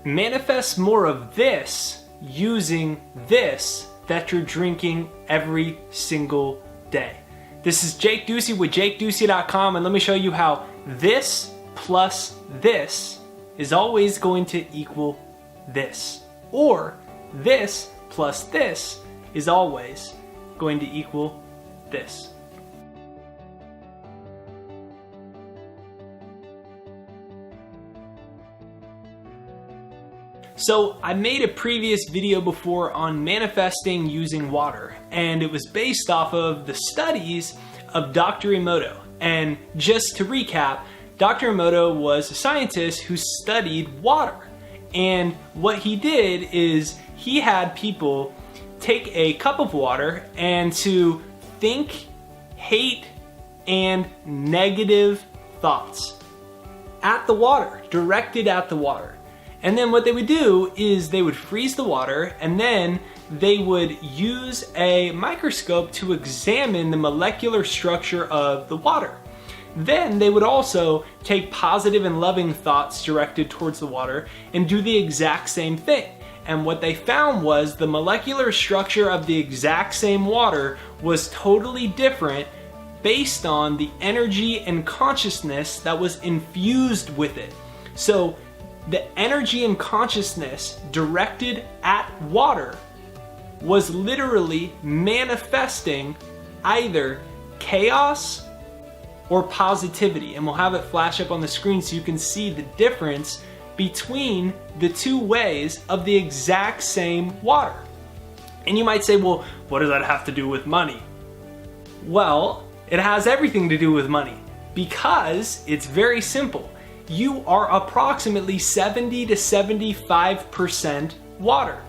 manifest more of this using this that you're drinking every single day. This is Jake Ducey with JakeDucey.com, and let me show you how this plus this is always going to equal this, or this plus this is always going to equal this. So I made a previous video before on manifesting using water, and it was based off of the studies of Dr. Emoto. And just to recap, Dr. Emoto was a scientist who studied water. And what he did is he had people take a cup of water and to think, hate, and negative thoughts at the water, directed at the water. And then what they would do is they would freeze the water, and then they would use a microscope to examine the molecular structure of the water. Then they would also take positive and loving thoughts directed towards the water and do the exact same thing. And what they found was the molecular structure of the exact same water was totally different based on the energy and consciousness that was infused with it. So the energy and consciousness directed at water was literally manifesting either chaos or positivity. And we'll have it flash up on the screen so you can see the difference between the two ways of the exact same water. And you might say, well, what does that have to do with money? Well, it has everything to do with money, because it's very simple. You are approximately 70 to 75% water.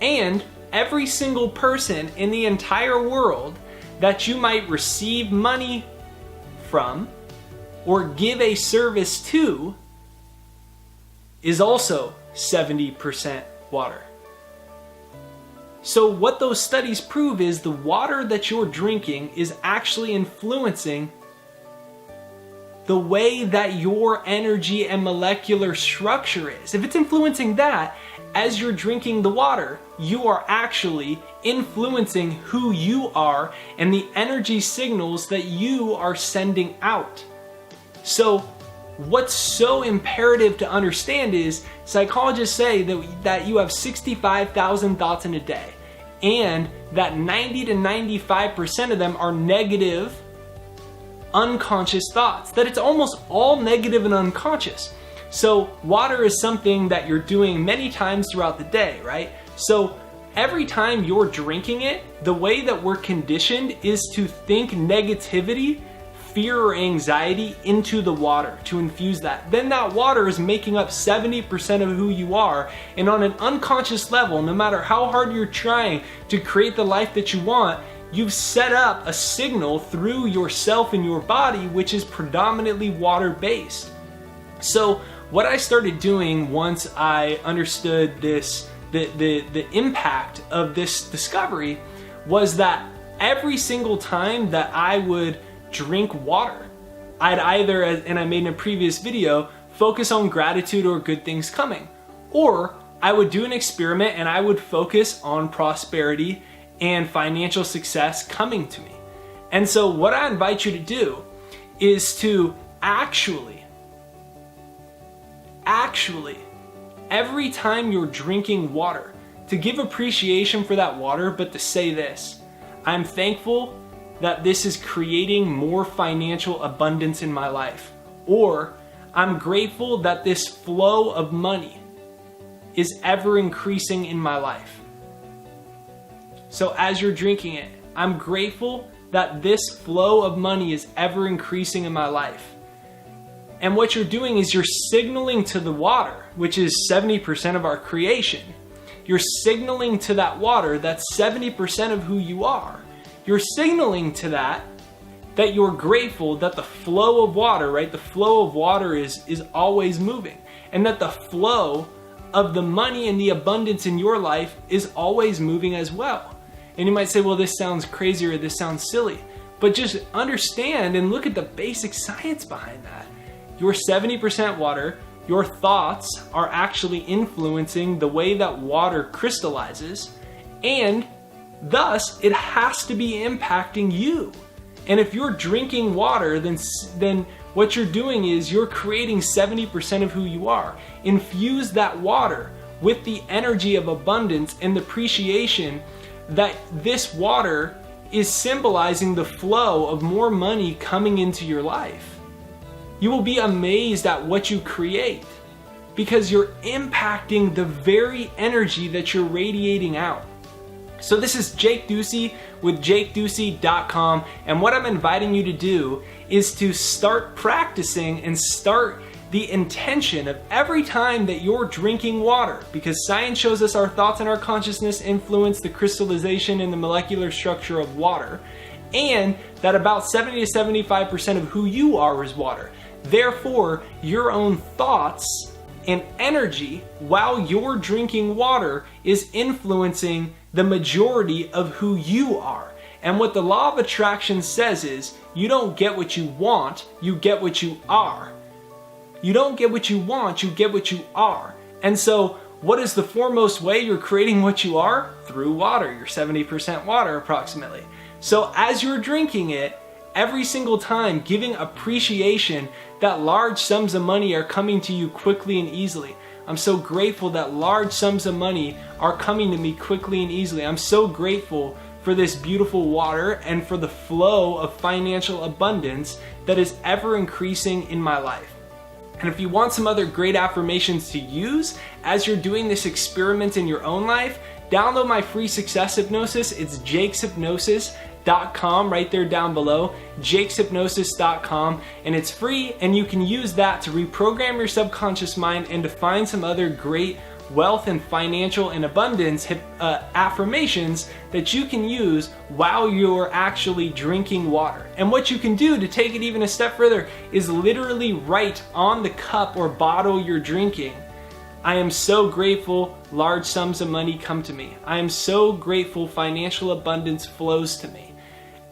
And every single person in the entire world that you might receive money from or give a service to is also 70% water. So what those studies prove is the water that you're drinking is actually influencing the way that your energy and molecular structure is. If it's influencing that, as you're drinking the water, you are actually influencing who you are and the energy signals that you are sending out. So what's so imperative to understand is psychologists say that you have 65,000 thoughts in a day, and that 90 to 95% of them are negative, unconscious thoughts, that it's almost all negative and unconscious. So water is something that you're doing many times throughout the day, right? So every time you're drinking it, the way that we're conditioned is to think negativity, fear, or anxiety into the water, to infuse that. Then that water is making up 70% of who you are, and on an unconscious level, no matter how hard you're trying to create the life that you want, you've set up a signal through yourself and your body which is predominantly water-based. So what I started doing once I understood this, the impact of this discovery, was that every single time that I would drink water, I'd either, and I made in a previous video, focus on gratitude or good things coming, or I would do an experiment and I would focus on prosperity and financial success coming to me. And so what I invite you to do is to actually, every time you're drinking water, to give appreciation for that water, but to say this: I'm thankful that this is creating more financial abundance in my life. Or I'm grateful that this flow of money is ever increasing in my life. So as you're drinking it, I'm grateful that this flow of money is ever increasing in my life. And what you're doing is you're signaling to the water, which is 70% of our creation. You're signaling to that water, that's 70% of who you are. You're signaling to that you're grateful that the flow of water, right? The flow of water is always moving, and that the flow of the money and the abundance in your life is always moving as well. And you might say, well, this sounds crazy or this sounds silly, but just understand and look at the basic science behind that. You're 70% water, your thoughts are actually influencing the way that water crystallizes, and thus it has to be impacting you. And if you're drinking water, then what you're doing is you're creating 70% of who you are. Infuse that water with the energy of abundance and the appreciation that this water is symbolizing the flow of more money coming into your life. You will be amazed at what you create because you're impacting the very energy that you're radiating out. So this is Jake Ducey with jakeducey.com, and what I'm inviting you to do is to start practicing and start the intention of every time that you're drinking water, because science shows us our thoughts and our consciousness influence the crystallization and the molecular structure of water, and that about 70 to 75% of who you are is water. Therefore, your own thoughts and energy while you're drinking water is influencing the majority of who you are. And what the law of attraction says is, you don't get what you want, you get what you are. You don't get what you want, you get what you are. And so, what is the foremost way you're creating what you are? Through water. You're 70% water approximately. So as you're drinking it, every single time giving appreciation that large sums of money are coming to you quickly and easily. I'm so grateful that large sums of money are coming to me quickly and easily. I'm so grateful for this beautiful water and for the flow of financial abundance that is ever increasing in my life. And if you want some other great affirmations to use as you're doing this experiment in your own life, download my free success hypnosis. It's jakeshypnosis.com right there down below, jakeshypnosis.com, and it's free, and you can use that to reprogram your subconscious mind and to find some other great wealth and financial and abundance affirmations that you can use while you're actually drinking water. And what you can do to take it even a step further is literally write on the cup or bottle you're drinking, I am so grateful large sums of money come to me. I am so grateful financial abundance flows to me.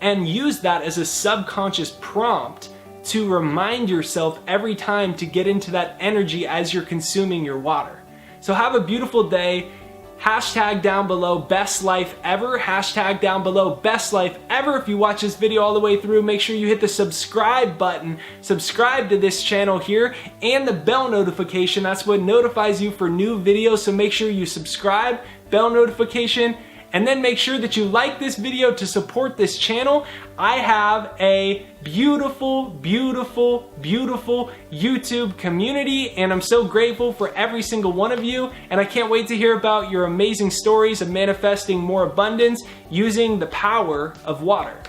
And use that as a subconscious prompt to remind yourself every time to get into that energy as you're consuming your water. So have a beautiful day. Hashtag down below best life ever. Hashtag down below best life ever. If you watch this video all the way through, make sure you hit the subscribe button. Subscribe to this channel here and the bell notification. That's what notifies you for new videos. So make sure you subscribe, bell notification, and then make sure that you like this video to support this channel. I have a beautiful, beautiful, beautiful YouTube community, and I'm so grateful for every single one of you, and I can't wait to hear about your amazing stories of manifesting more abundance using the power of water.